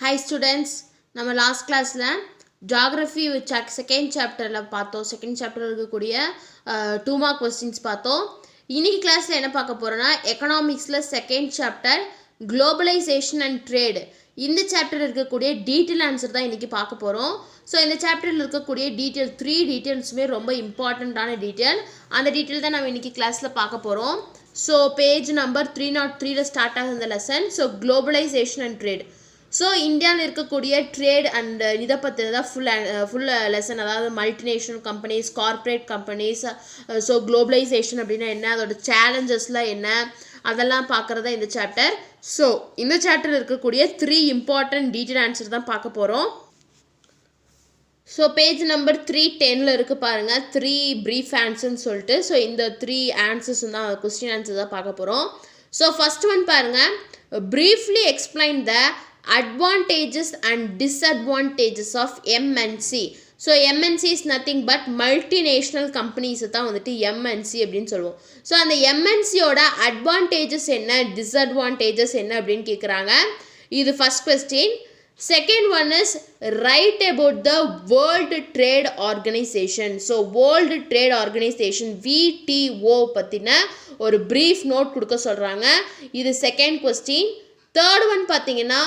Hi students, நம்ம last கிளாஸ்ல geography second சாப்டர்ல பார்த்தோம். செகண்ட் சாப்டர்ல இருக்கக்கூடிய 2 மார்க் क्वेश्चंस பார்த்தோம். இன்னைக்கு கிளாஸ்ல என்ன பார்க்க போறோம்னா எகனாமிக்ஸ்ல second chapter globalisation and trade. இந்த சாப்டர்ல இருக்கக்கூடிய டீடைல் ஆன்சர் தான் இன்னைக்கு பார்க்க போறோம். ஸோ இந்த சாப்டர்ல இருக்கக்கூடிய டீடைல் 3 டீடைல்ஸுமே ரொம்ப இம்பார்ட்டண்ட்டான டீடைல். அந்த டீடைல் தான் நம்ம இன்னைக்கு கிளாஸ்ல பார்க்க போறோம். ஸோ பேஜ் நம்பர் 303ல ஸ்டார்ட் ஆகுது இந்த lesson. So globalisation and trade. So இந்தியாவில் இருக்கக்கூடிய ட்ரேட் அண்ட் இதை பற்றி தான் ஃபுல் லெசன், அதாவது multinational companies, corporate companies, so globalisation அப்படின்னா என்ன, அதோட சேலஞ்சஸ்லாம் என்ன, அதெல்லாம் பார்க்குறதா இந்த சாப்டர். ஸோ இந்த சாப்டர் இருக்கக்கூடிய 3 இம்பார்ட்டன்ட் டீட்டெயில் ஆன்சர் தான் பார்க்க போகிறோம். ஸோ பேஜ் நம்பர் 310 இருக்குது பாருங்கள், 3 ப்ரீஃப் ஆன்சர்னு சொல்லிட்டு. ஸோ இந்த 3 ஆன்சர்ஸ் தான் கொஸ்டின் ஆன்சர் தான் பார்க்க போகிறோம். ஸோ ஃபஸ்ட் ஒன் பாருங்கள், briefly explain the advantages and disadvantages of MNC. So MNC is nothing but multinational companies தான் வந்துட்டு MNC அப்படின்னு சொல்லுவோம். ஸோ அந்த MNCயோட அட்வான்டேஜஸ் என்ன, டிஸ்அட்வான்டேஜஸ் என்ன அப்படின்னு கேட்குறாங்க. இது first question. Second one is right about the world trade organisation. So world trade organisation WTO பற்றின ஒரு ப்ரீஃப் நோட் கொடுக்க சொல்கிறாங்க. இது செகண்ட் கொஸ்டின். தேர்ட் ஒன் பார்த்தீங்கன்னா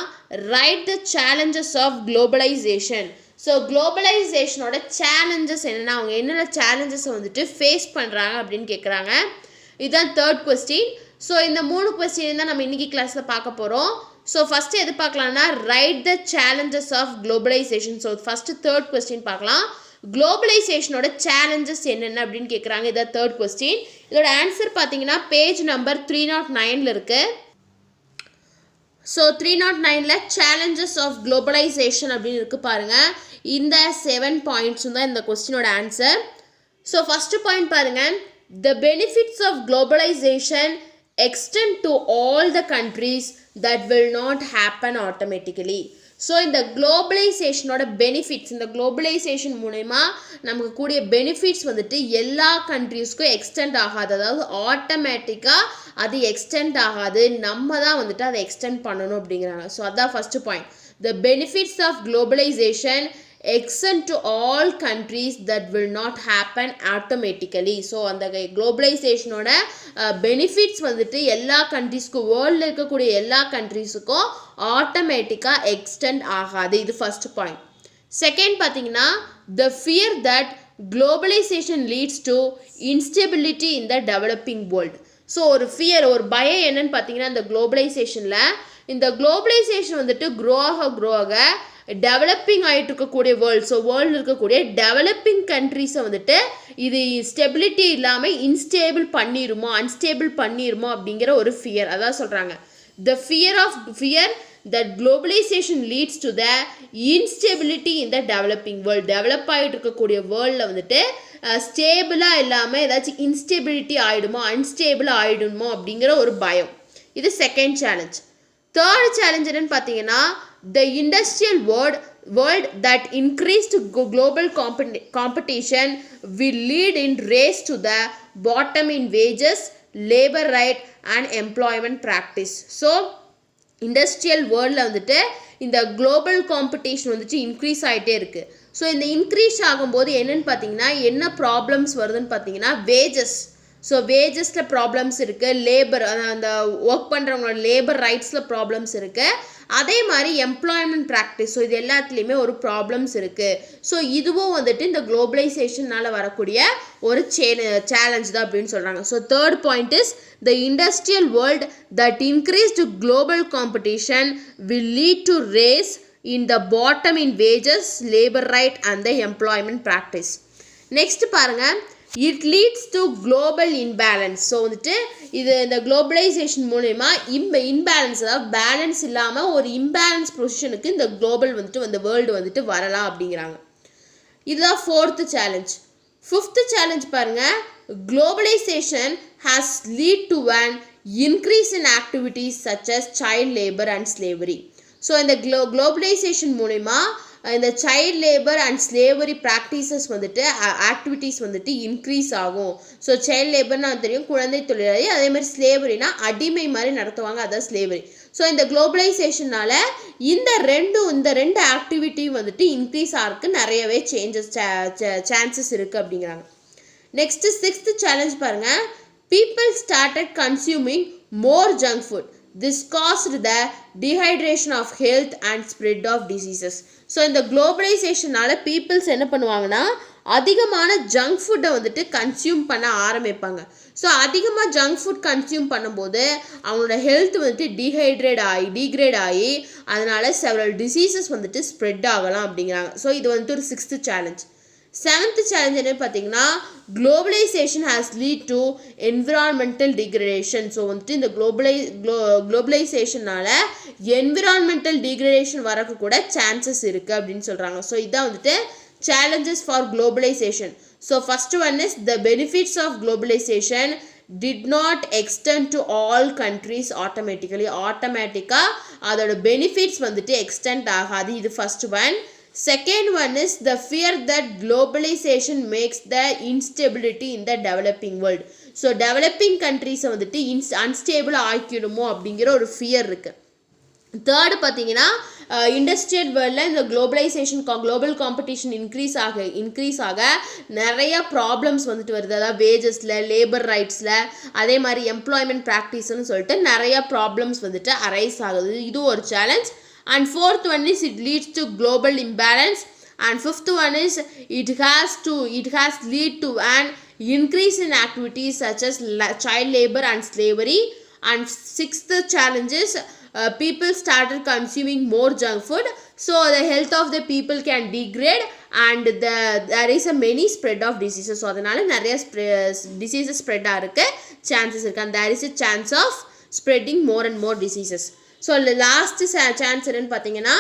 right the challenges of globalisation. So குளோபலைசேஷனோட சேலஞ்சஸ் என்னென்னா, அவங்க என்னென்ன சேலஞ்சஸை வந்துட்டு ஃபேஸ் பண்ணுறாங்க அப்படின்னு கேட்குறாங்க. இதுதான் தேர்ட் கொஸ்டின். ஸோ இந்த 3 கொஸ்டின் தான் நம்ம இன்றைக்கி கிளாஸில் பார்க்க போகிறோம். ஸோ ஃபஸ்ட்டு எது பார்க்கலாம்னா right the challenges of globalisation. So first third question பார்க்கலாம். குளோபலைசேஷனோட சேலஞ்சஸ் என்னென்ன அப்படின்னு கேட்குறாங்க. இதான் தேர்ட் கொஸ்டின். இதோட ஆன்சர் பார்த்தீங்கன்னா பேஜ் நம்பர் 309 இருக்குது. ஸோ 309ல் சேலஞ்சஸ் ஆஃப் குளோபலைசேஷன் அப்படின்னு இருக்குது பாருங்கள். இந்த 7 பாயிண்ட்ஸும் தான் இந்த கொஸ்டினோட ஆன்சர். ஸோ ஃபஸ்ட்டு பாயிண்ட் பாருங்கள், the benefits of globalisation extend to all the countries that will not happen automatically. So இந்த குளோபலைசேஷனோட பெனிஃபிட்ஸ், இந்த குளோபலைசேஷன் மூலமா நமக்கு கூடிய பெனிஃபிட்ஸ் வந்துட்டு எல்லா கண்ட்ரீஸ்க்கும் எக்ஸ்டெண்ட் ஆகாது, அதாவது ஆட்டோமேட்டிக்காக அது எக்ஸ்டெண்ட் ஆகாது, நம்ம தான் வந்துட்டு அதை எக்ஸ்டெண்ட் பண்ணணும் அப்படிங்கிறாங்க. ஸோ அதான் first point. The benefits of globalisation extend to all countries that will not happen automatically. So அந்த குளோபலைசேஷனோட பெனிஃபிட்ஸ் வந்துட்டு எல்லா கண்ட்ரீஸ்க்கும், வேர்ல்டில் இருக்கக்கூடிய எல்லா கண்ட்ரீஸுக்கும் ஆட்டோமேட்டிக்காக எக்ஸ்டெண்ட் ஆகாது. இது ஃபர்ஸ்ட் பாயிண்ட். செகண்ட் பார்த்தீங்கன்னா the fear that globalization leads to instability in the developing world. So ஒரு ஃபியர், ஒரு பயம் என்னன்னு பார்த்தீங்கன்னா, இந்த குளோபலைசேஷனில் இந்த குளோபலைசேஷன் வந்துட்டு க்ரோ ஆக டெவலப்பிங் ஆகிட்டு இருக்கக்கூடிய வேர்ல்டு, ஸோ வேர்ல்டில் இருக்கக்கூடிய டெவலப்பிங் கண்ட்ரீஸை வந்துட்டு இது ஸ்டெபிலிட்டி இல்லாமல் அன்ஸ்டேபிள் பண்ணிருமோ அப்படிங்கிற ஒரு ஃபியர், அதான் சொல்கிறாங்க. The fear that globalization leads to the instability in the developing world. Develop ஆகிட்டு இருக்கக்கூடிய வேர்ல்டில் வந்துட்டு ஸ்டேபிளாக இல்லாமல் ஏதாச்சும் இன்ஸ்டெபிலிட்டி ஆகிடுமோ, அன்ஸ்டேபிள் ஆகிடுமோ அப்படிங்கிற ஒரு பயம். இது செகண்ட் சேலஞ்ச். தேர்ட் சேலஞ்ச் என்னன்னு பார்த்தீங்கன்னா, the industrial world that increased global competition will lead in race to the bottom in wages, labor right and employment practice. So industrial வேர்ல்டில் வந்துட்டு இந்த குளோபல் காம்படிஷன் வந்துட்டு இன்க்ரீஸ் ஆகிட்டே இருக்குது. ஸோ இந்த increase ஆகும்போது என்னென்னு பார்த்தீங்கன்னா, என்ன ப்ராப்ளம்ஸ் வருதுன்னு பார்த்தீங்கன்னா, வேஜஸ். ஸோ வேஜஸில் ப்ராப்ளம்ஸ் இருக்குது, லேபர், அந்த ஒர்க் பண்ணுறவங்களோட லேபர் ரைட்ஸில் ப்ராப்ளம்ஸ் இருக்குது, அதே மாதிரி எம்ப்ளாய்மெண்ட் ப்ராக்டிஸ். ஸோ இது எல்லாத்துலேயுமே ஒரு ப்ராப்ளம்ஸ் இருக்குது. ஸோ இதுவும் வந்துட்டு இந்த குளோபலைசேஷனால் வரக்கூடிய ஒரு சேலஞ்ச் தான் அப்படின்னு சொல்கிறாங்க. So third point is the industrial world that increased global competition will lead to race in the bottom in wages, labour right and the employment practice. Next பாருங்கள், it leads to global imbalance. So வந்துட்டு இது இந்த globalisation மூலமா imbalance, அதாவது balance இல்லாமல் ஒரு imbalance பொசிஷனுக்கு இந்த குளோபல் வந்துட்டு இந்த வேர்ல்டு வந்துட்டு வரலாம் அப்படிங்கிறாங்க. இதுதான் ஃபோர்த்து சேலஞ்ச். ஃபிஃப்த்து சேலஞ்ச் பாருங்கள், globalisation has lead to an increase in activities such as child labor and slavery. So இந்த குளோபலைசேஷன் மூலமா இந்த child labour and slavery practices வந்துட்டு ஆக்டிவிட்டீஸ் வந்துட்டு இன்க்ரீஸ் ஆகும். ஸோ சைல்ட் லேபர்னா தெரியும், குழந்தை தொழிலாளி. அதே மாதிரி ஸ்லேவரினா அடிமை மாதிரி நடத்துவாங்க, அதான் ஸ்லேவரி. ஸோ இந்த குளோபலைசேஷனால இந்த ரெண்டு ஆக்டிவிட்டியும் வந்துட்டு இன்க்ரீஸ் ஆகிறதுக்கு நிறையவே சான்சஸ் இருக்குது அப்படிங்கிறாங்க. நெக்ஸ்ட்டு 6th சேலஞ்ச் பாருங்கள். people started consuming more junk food. This caused the dehydration of health and spread of diseases. So இந்த குளோபலைசேஷனால் பீப்புள்ஸ் என்ன பண்ணுவாங்கன்னா அதிகமான ஜங்க் ஃபுட்டை வந்துட்டு கன்சியூம் பண்ண ஆரம்பிப்பாங்க. ஸோ அதிகமாக ஜங்க் ஃபுட் கன்சியூம் பண்ணும்போது அவங்களோட ஹெல்த் வந்துட்டு டீக்ரேட் ஆகி அதனால் செவரல் டிசீசஸ் வந்துட்டு ஸ்ப்ரெட் ஆகலாம் அப்படிங்கிறாங்க. ஸோ இது வந்துட்டு ஒரு 6th சேலஞ்ச். 7th சேலஞ்ச் என்ன பார்த்தீங்கன்னா globalisation has lead to environmental degradation. So வந்துட்டு இந்த குளோபலைசேஷனால் என்விரான்மெண்டல் டிகிரடேஷன் வரக்கு கூட சான்சஸ் இருக்குது அப்படின்னு சொல்கிறாங்க. ஸோ இதான் வந்துட்டு challenges for globalization. So first one is the benefits of globalization did not extend to all countries automatically. அதோட benefits வந்துட்டு extend ஆகாது. இது first one. Second one is the fear that globalization makes the instability in the developing world. So developing countries வந்துட்டு unstable ஆக்கிடுமோ அப்படிங்கிற ஒரு fear இருக்கு. Third பார்த்தீங்கன்னா industrial வேர்ல்டில் இந்த குளோபல் காம்படிஷன் இன்க்ரீஸ் ஆக நிறைய ப்ராப்ளம்ஸ் வந்துட்டு வருது. அதாவது வேஜஸில், லேபர் ரைட்ஸில், அதே மாதிரி எம்ப்ளாய்மெண்ட் ப்ராக்டிஸ்ன்னு சொல்லிட்டு நிறைய ப்ராப்ளம்ஸ் வந்துட்டு அரைஸ் ஆகுது. இது ஒரு challenge. And fourth one is it leads to global imbalance. And fifth one is it has lead to an increase in activities such as child labor and slavery. And sixth challenge is people started consuming more junk food, so the health of the people can degrade and there is a many spread of diseases. So அதனால நிறைய diseases spread ஆகிறதுக்கு chances இருக்கு, and there is a chance of spreading more and more diseases. So last chance என்னன்னு பார்த்தீங்கன்னா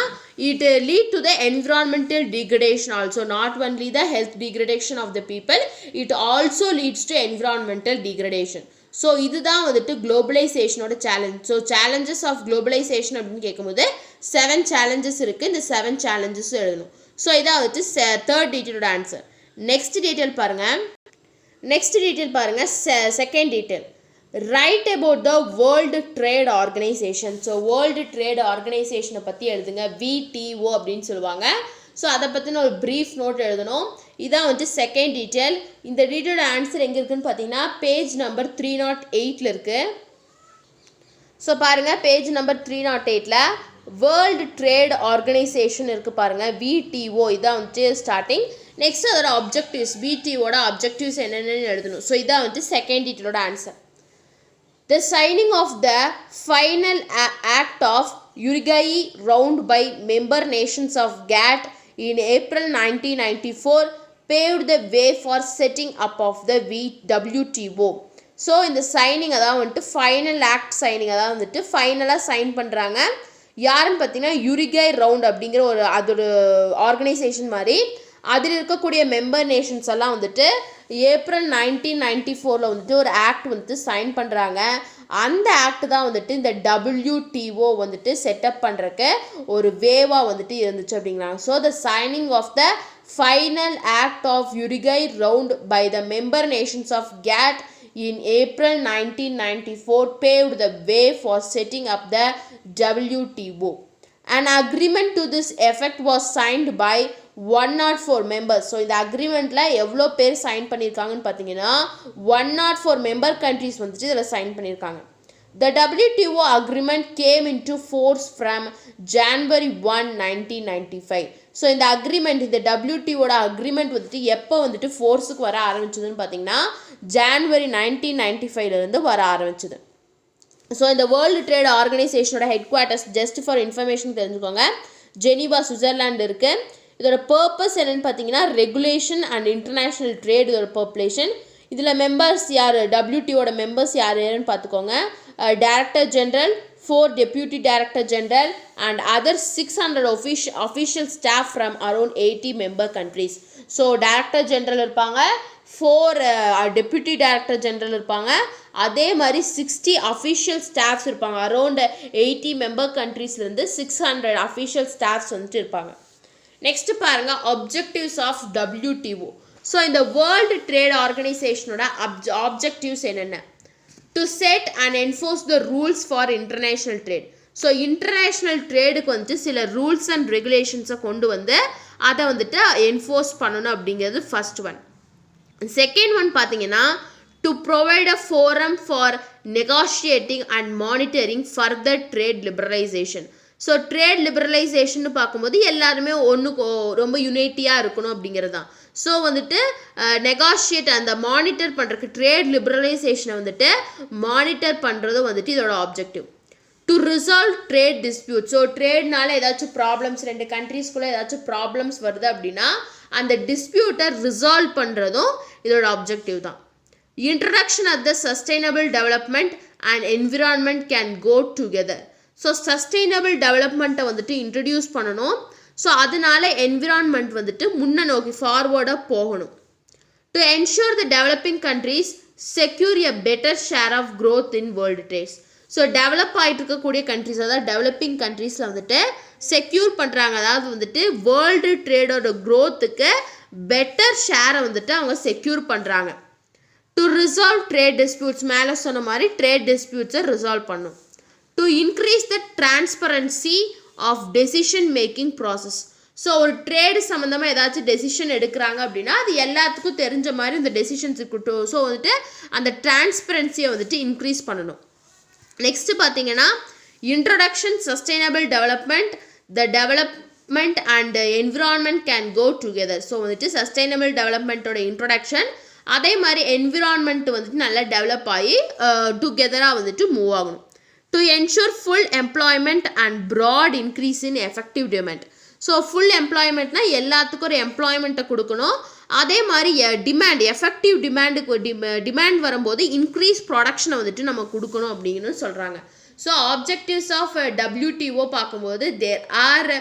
it lead to the environmental degradation also. Not only the health degradation of the people, it also leads to environmental degradation. So இதுதான் வந்துட்டு குளோபலைசேஷனோட challenge. So challenges of globalisation அப்படின்னு கேட்கும்போது 7 challenges இருக்குது. இந்த 7 challenges எழுதணும். ஸோ இதான் வந்துட்டு தேர்ட் டீட்டெயிலோட ஆன்சர். நெக்ஸ்ட் டீட்டெயில் பாருங்கள். Second detail, right about the world trade organisation. So world trade ஆர்கனைசேஷனை பற்றி எழுதுங்க. WTO அப்படின்னு சொல்லுவாங்க. ஸோ அதை பற்றின ஒரு ப்ரீஃப் நோட் எழுதணும். இதான் வந்து செகண்ட் டீட்டெயில். இந்த டீட்டெயிலோட ஆன்சர் எங்கே இருக்குதுன்னு பார்த்தீங்கன்னா பேஜ் நம்பர் 308 இருக்குது. ஸோ பாருங்கள், page number 308 world trade organisation இருக்குது பாருங்கள், WTO. இதான் வந்துட்டு ஸ்டார்டிங். நெக்ஸ்ட் அதோட அப்ஜெக்டிவ்ஸ், WTOட அப்ஜெக்டிவ்ஸ் என்னென்னு எழுதணும். ஸோ இதான் வந்துட்டு செகண்ட் டீட்டெயிலோட answer. The signing of the final act of Uruguay round by member nations of GATT in April 1994 paved the way for setting up of the WTO. So இந்த signing அதாவது வந்துட்டு final act signing, அதாவது வந்துட்டு ஃபைனலாக sign பண்ணுறாங்க. யாருன்னு பார்த்தீங்கன்னா யுருகை round அப்படிங்கிற அதோட ஆர்கனைசேஷன் மாதிரி. அதில் இருக்கக்கூடிய மெம்பர் நேஷன்ஸ் எல்லாம் வந்துட்டு ஏப்ரல் 1994 வந்துட்டு ஒரு ஆக்ட் வந்துட்டு சைன் பண்ணுறாங்க. அந்த ஆக்ட் தான் வந்துட்டு இந்த WTO வந்துட்டு செட்டப் பண்ணுறக்கு ஒரு வேவாக வந்துட்டு இருந்துச்சு அப்படிங்கிறாங்க. So the signing of the final act of Uruguay round by the member nations of GATT in April 1994 paved the way for setting up the WTO. An agreement to this effect was signed by 104 members. So இந்த அக்ரிமெண்ட்டில் எவ்வளோ பேர் sign பண்ணியிருக்காங்கன்னு பார்த்தீங்கன்னா 104 member countries வந்துட்டு இதில் sign பண்ணியிருக்காங்க. The WTO agreement came into force from January 1, 1995. So இந்த agreement, இந்த WTOட அக்ரிமெண்ட் வந்துட்டு எப்போ வந்துட்டு ஃபோர்ஸுக்கு வர ஆரம்பிச்சதுன்னு பார்த்தீங்கன்னா ஜான்வரி 1995 வர ஆரம்பிச்சது. ஸோ இந்த வேர்ல்டு ட்ரேட் ஆர்கனைசேஷனோட headquarters just for information தெரிஞ்சுக்கோங்க, ஜெனீவா, சுவிட்சர்லாண்டு இருக்குது. இதோட பர்பஸ் என்னென்னு பார்த்தீங்கன்னா ரெகுலேஷன் அண்ட் இன்டர்நேஷ்னல் ட்ரேட் இதோட பர்பலேஷன். இதில் மெம்பர்ஸ் யார், WTOட மெம்பர்ஸ் யாருன்னு பார்த்துக்கோங்க. Director general, 4 deputy director general and other 600 official staff from around 80 member countries. So director general இருப்பாங்க, 4 டெப்யூட்டி டைரக்டர் ஜெனரல் இருப்பாங்க, அதே மாதிரி 60 அஃபிஷியல் ஸ்டாஃப்ஸ் இருப்பாங்க. அரௌண்ட் 80 மெம்பர் கண்ட்ரீஸ்லேருந்து 600 அஃபிஷியல் ஸ்டாஃப்ஸ் வந்துட்டு இருப்பாங்க. நெக்ஸ்ட் பாருங்கள் அப்ஜெக்டிவ்ஸ் ஆஃப் WTO. ஸோ இந்த வேர்ல்டு ட்ரேட் ஆர்கனைசேஷனோட ஆப்ஜெக்டிவ்ஸ் என்னென்ன? To set and enforce the rules for international trade. So international ட்ரேடுக்கு வந்துட்டு சில ரூல்ஸ் அண்ட் ரெகுலேஷன்ஸை கொண்டு வந்து அதை வந்துட்டு என்ஃபோர்ஸ் பண்ணணும் அப்படிங்கிறது ஃபர்ஸ்ட் ஒன். செகண்ட் ஒன் பார்த்தீங்கன்னா to provide a forum for negotiating and monitoring further trade liberalisation. So trade liberalisation பார்க்கும்போது எல்லாருமே ரொம்ப யுனைட்டியாக இருக்கணும் அப்படிங்கிறது தான். ஸோ வந்துட்டு நெகோஷியேட் அந்த மானிட்டர் பண்ணுறதுக்கு ட்ரேட் லிபரலைசேஷனை வந்துட்டு மானிட்டர் பண்ணுறதும் வந்துட்டு இதோட objective. To resolve trade dispute. So ட்ரேட்னால ஏதாச்சும் ப்ராப்ளம்ஸ், 2 கண்ட்ரீஸ்குள்ளே ஏதாச்சும் ப்ராப்ளம்ஸ் வருது அப்படின்னா அந்த டிஸ்பியூட்டை ரிசால்வ் பண்ணுறதும் இதோட ஆப்ஜெக்டிவ் தான். Introduction of the sustainable development and environment can go together. So sustainable டெவலப்மெண்ட்டை வந்துட்டு இன்ட்ரடியூஸ் பண்ணணும். ஸோ அதனால என்விரான்மெண்ட் வந்துட்டு முன்ன நோக்கி ஃபார்வர்டாக போகணும். To ensure the developing countries secure a better share of growth in world trades. So develop ஆகிட்டு இருக்கக்கூடிய கண்ட்ரிஸ், அதாவது டெவலப்பிங் கண்ட்ரீஸில் வந்துட்டு செக்யூர் பண்ணுறாங்க. அதாவது வந்துட்டு வேர்ல்டு ட்ரேடோட க்ரோத்துக்கு பெட்டர் ஷேரை வந்துட்டு அவங்க செக்யூர் பண்ணுறாங்க. டு ரிசால்வ் ட்ரேட் டிஸ்பியூட்ஸ், மேலே சொன்ன மாதிரி ட்ரேட் டிஸ்பியூட்ஸை ரிசால்வ் பண்ணும். To increase the transparency of decision making process. So ஒரு ட்ரேடு சம்மந்தமாக ஏதாச்சும் டெசிஷன் எடுக்கிறாங்க அப்படின்னா அது எல்லாத்துக்கும் தெரிஞ்ச மாதிரி இந்த டெசிஷன்ஸ் இருக்கட்டும். ஸோ வந்துட்டு அந்த டிரான்ஸ்பரன்சியை வந்துட்டு இன்க்ரீஸ் பண்ணணும். நெக்ஸ்ட் பார்த்தீங்கன்னா introduction sustainable development, the development and environment can go together. So வந்துட்டு சஸ்டைனபிள் டெவலப்மெண்ட்டோட இன்ட்ரடக்ஷன் அதே மாதிரி என்விரான்மெண்ட் வந்துட்டு நல்லா டெவலப் ஆகி டுகெதராக வந்துட்டு மூவ் ஆகணும். To ensure full employment and broad increase in effective demand. So full எம்ப்ளாய்மெண்ட்னா எல்லாத்துக்கும் ஒரு எம்ப்ளாய்மெண்ட்டை கொடுக்கணும். அதே மாதிரி டிமாண்ட், எஃபெக்டிவ் டிமாண்ட் வரும்போது இன்க்ரீஸ் ப்ரொடக்ஷனை வந்துட்டு நம்ம கொடுக்கணும் அப்படின்னு சொல்கிறாங்க. ஸோ ஆப்ஜெக்டிவ்ஸ் ஆஃப் WTO பார்க்கும்போது தேர் ஆர்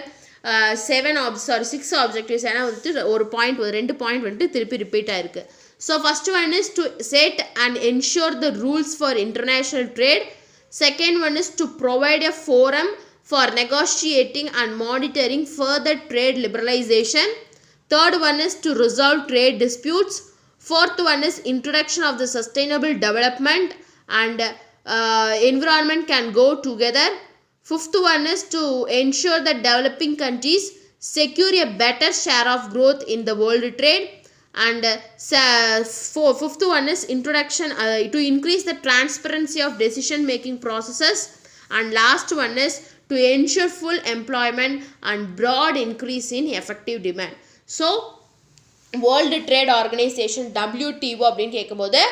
6 ஆப்ஜெக்டிவ்ஸ். ஏன்னா வந்துட்டு ஒரு பாயிண்ட் 2 பாயிண்ட் வந்துட்டு திருப்பி ரிப்பீட் ஆயிருக்கு. So first one is to set and ensure the rules for international trade. Second one is to provide a forum for negotiating and monitoring further trade liberalization. Third one is to resolve trade disputes. Fourth one is introduction of the sustainable development and environment can go together. Fifth one is to ensure that developing countries secure a better share of growth in the world trade. And fifth one is introduction to increase the transparency of decision making processes. And last one is to ensure full employment and broad increase in effective demand. So world trade organisation WTO அப்படின்னு கேட்கும்போது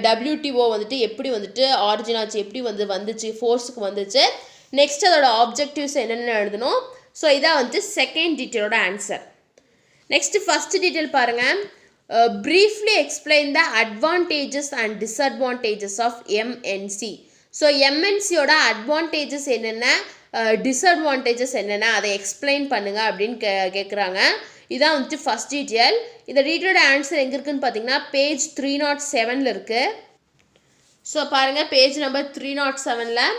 WTO வந்துட்டு எப்படி வந்துட்டு origin ஆச்சு, எப்படி வந்துச்சு ஃபோர்ஸுக்கு வந்துச்சு, next அதோட ஆப்ஜெக்டிவ்ஸ் என்னென்ன எழுதணும். ஸோ இதான் வந்துட்டு செகண்ட் டீட்டெயிலோட ஆன்சர். நெக்ஸ்ட் ஃபர்ஸ்ட் டீட்டெயில் பாருங்கள். Briefly explain the advantages and disadvantages of MNC. So MNCயோட அட்வான்டேஜஸ் என்னென்ன, டிஸ்அட்வான்டேஜஸ் என்னென்ன அதை எக்ஸ்பிளைன் பண்ணுங்க அப்படின்னு கேட்குறாங்க. இதான் வந்துட்டு ஃபர்ஸ்ட் டீட்டெயில். இந்த டீட்டெயிலோட ஆன்சர் எங்கே இருக்குன்னு பார்த்தீங்கன்னா பேஜ் 307 இருக்குது. ஸோ பாருங்கள், page number 307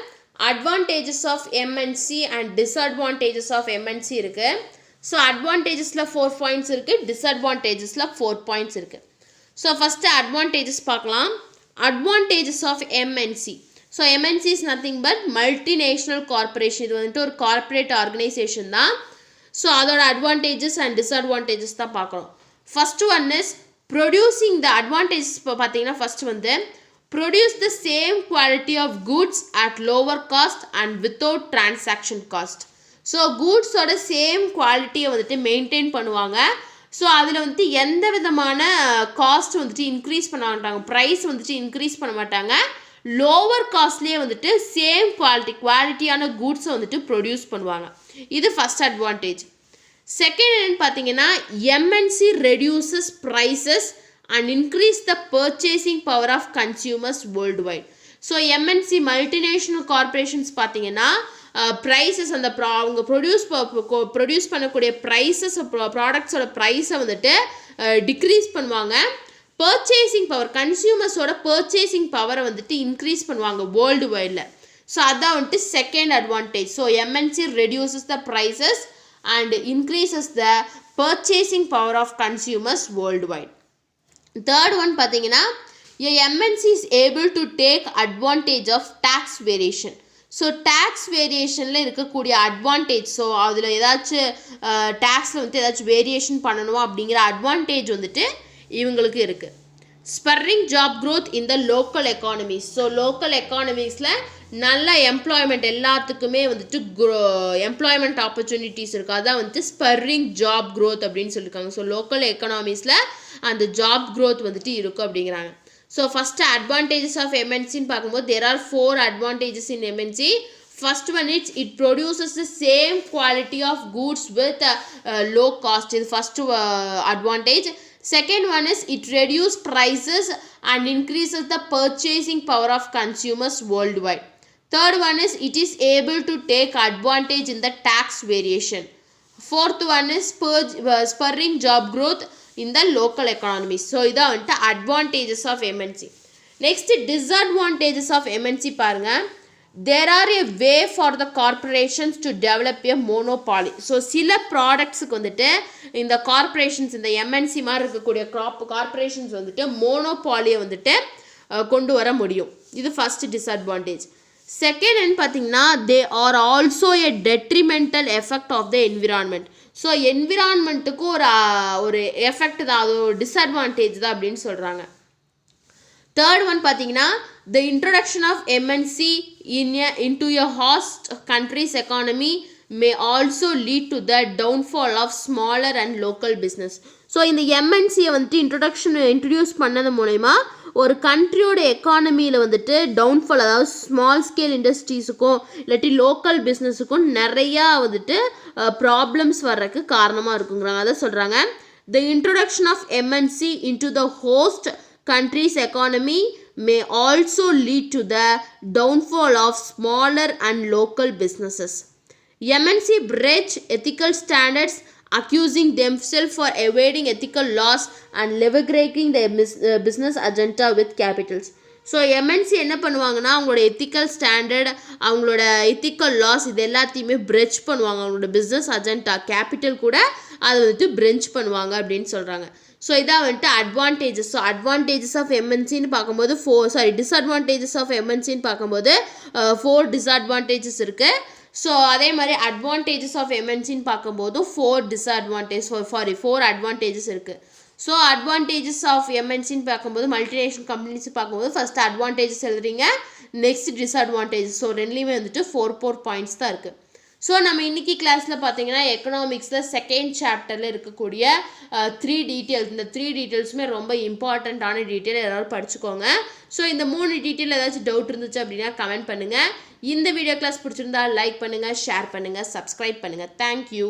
advantages of MNC and disadvantages of MNC இருக்குது. ஸோ அட்வான்டேஜஸில் 4 பாயிண்ட்ஸ் இருக்குது, டிஸ்அட்வான்டேஜஸில் 4 பாயிண்ட்ஸ் இருக்குது. ஸோ ஃபஸ்ட்டு அட்வான்டேஜஸ் பார்க்கலாம். Advantages of MNC. So MNC is nothing but multinational corporation. இது வந்துட்டு ஒரு கார்பரேட் ஆர்கனைசேஷன் தான். ஸோ அதோட அட்வான்டேஜஸ் அண்ட் டிஸ்அட்வான்டேஜஸ் தான் பார்க்குறோம். First one is producing the advantages. இப்போ பார்த்தீங்கன்னா ஃபஸ்ட்டு வந்து produce the same quality of goods at lower cost and without transaction cost. So கூட்ஸோட சேம் குவாலிட்டியை வந்துட்டு மெயின்டைன் பண்ணுவாங்க. ஸோ அதில் வந்துட்டு எந்த விதமான காஸ்ட் வந்துட்டு இன்க்ரீஸ் பண்ண மாட்டாங்க, ப்ரைஸ் வந்துட்டு இன்க்ரீஸ் பண்ண மாட்டாங்க. லோவர் காஸ்ட்லேயே வந்துட்டு சேம் குவாலிட்டியான கூட்ஸை வந்துட்டு ப்ரொடியூஸ் பண்ணுவாங்க. இது ஃபஸ்ட் அட்வான்டேஜ். செகண்ட் என்னன்னு பார்த்தீங்கன்னா MNC reduces prices and increase the purchasing power of consumers worldwide. So MNC multinational corporations பார்த்தீங்கன்னா ப்ரைஸஸ் அந்த அவங்க ப்ரொடியூஸ் பண்ணக்கூடிய ப்ரைஸஸ் ப்ராடக்ட்ஸோட ப்ரைஸை வந்துட்டு டிக்ரீஸ் பண்ணுவாங்க. பர்ச்சேசிங் பவர், கன்சியூமர்ஸோட பர்ச்சேசிங் பவரை வந்துட்டு இன்க்ரீஸ் பண்ணுவாங்க வேர்ல்டு வைடில். ஸோ அதான் வந்துட்டு second advantage. So MNC reduces the prices and increases the purchasing power of consumers worldwide. Third one பார்த்தீங்கன்னா MNC is able to take advantage of tax variation. So tax வேரியேஷனில் இருக்கக்கூடிய advantage, so அதில் ஏதாச்சும் டேக்ஸில் வந்துட்டு ஏதாச்சும் variation பண்ணணுமா அப்படிங்கிற advantage வந்துட்டு இவங்களுக்கு இருக்குது. Spurring job growth in the local economies, so local எக்கானமிஸில் நல்ல எம்ப்ளாய்மெண்ட் எல்லாத்துக்குமே வந்துட்டு எம்ப்ளாய்மெண்ட் ஆப்பர்ச்சுனிட்டிஸ் இருக்குது. அதான் வந்துட்டு ஸ்பர்ரிங் ஜாப் க்ரோத் அப்படின்னு சொல்லியிருக்காங்க. ஸோ லோக்கல் எக்கனாமிஸில் அந்த ஜாப் க்ரோத் வந்துட்டு இருக்கும் அப்படிங்கிறாங்க. ஸோ ஃபஸ்ட்டு அட்வான்டேஜஸ் ஆஃப் எம்என்சின்னு பார்க்கும்போது there are 4 advantages in MNC. First one is it produces the same quality of goods with low cost. This first advantage. Second one is it reduces prices and increases the purchasing power of consumers worldwide. Third one is it is able to take advantage in the tax variation. Fourth one is spurring job growth in the local economies. So இதான் வந்துட்டு advantages of MNC. Next disadvantages of MNC பாருங்க. There are a way for the corporations to develop a monopoly. So சில ப்ராடக்ட்ஸுக்கு வந்துட்டு இந்த corporations, இந்த MNC மாதிரி இருக்கக்கூடிய corporations வந்துட்டு மோனோபாலியை வந்துட்டு கொண்டு வர முடியும். இது ஃபர்ஸ்ட் டிஸ்அட்வான்டேஜ். செகண்ட் என்ன பார்த்தீங்கன்னா they are also a detrimental effect of the environment. So என்விரான்மெண்ட்டுக்கு ஒரு எஃபெக்ட் தான், அது ஒரு டிஸ்அட்வான்டேஜ் தான் அப்படின்னு சொல்கிறாங்க. தேர்ட் ஒன் பார்த்தீங்கன்னா the introduction of MNC into a host country's economy may also lead to the downfall of smaller and local business. So இந்த எம்என்சியை வந்துட்டு இன்ட்ரடியூஸ் பண்ணது மூலயமா ஒரு கண்ட்ரியோட எக்கானமியில் வந்துட்டு டவுன்ஃபால், அதாவது ஸ்மால் ஸ்கேல் இண்டஸ்ட்ரீஸுக்கும் இல்லாட்டி லோக்கல் பிஸ்னஸுக்கும் நிறையா வந்துட்டு ப்ராப்ளம்ஸ் வர்றதுக்கு காரணமாக இருக்குங்கிறாங்க. அதை சொல்கிறாங்க. The introduction of MNC into the host country's economy may also lead to the downfall of smaller and local businesses. MNC breach ethical standards, accusing themselves for evading ethical laws and leveraging their business agenda with capitals. So MNC என்ன பண்ணுவாங்கன்னா அவங்களோட ethical standard, அவங்களோட ethical loss இது எல்லாத்தையுமே பிரெச் பண்ணுவாங்க. அவங்களோட business agenda capital கூட அதை வந்துட்டு பிரெஞ்ச் பண்ணுவாங்க அப்படின்னு சொல்கிறாங்க. ஸோ இதான் வந்துட்டு அட்வான்டேஜஸ். ஸோ அட்வான்டேஜஸ் ஆஃப் எம்என்சின்னு பார்க்கும்போது டிஸ்அட்வான்டேஜஸ் ஆஃப் எம்என்சின்னு பார்க்கும்போது 4 டிஸ்அட்வான்டேஜஸ் இருக்குது. ஸோ அதே மாதிரி அட்வான்டேஜஸ் ஆஃப் எம்என்சின்னு பார்க்கும்போது 4 அட்வான்டேஜஸ் இருக்குது. ஸோ அட்வான்டேஜஸ் ஆஃப் எம்என்சின்னு பார்க்கும்போது மல்டிநேஷனல் கம்பெனிஸ் பார்க்கும்போது ஃபஸ்ட்டு அட்வான்டேஜஸ் எழுதுறீங்க, நெக்ஸ்ட் டிஸ்அட்வான்டேஜஸ். ஸோ ரெண்டுலேயுமே வந்துட்டு 4 பாயிண்ட்ஸ் தான் இருக்குது. ஸோ நம்ம இன்றைக்கி கிளாஸில் பார்த்தீங்கன்னா எக்கனாமிக்ஸில் செகண்ட் சாப்டரில் இருக்கக்கூடிய 3 டீட்டெயில்ஸ், இந்த 3 டீட்டெயில்ஸுமே ரொம்ப இம்பார்ட்டண்ட்டான டீட்டெயில், எல்லாரும் படிச்சுக்கோங்க. ஸோ இந்த 3 டீட்டெயில் ஏதாச்சும் டவுட் இருந்துச்சு அப்படின்னா கமெண்ட் பண்ணுங்கள். இந்த வீடியோ கிளாஸ் பிடிச்சிருந்தா லைக் பண்ணுங்கள், ஷேர் பண்ணுங்கள், சப்ஸ்கிரைப் பண்ணுங்கள். தேங்க்யூ.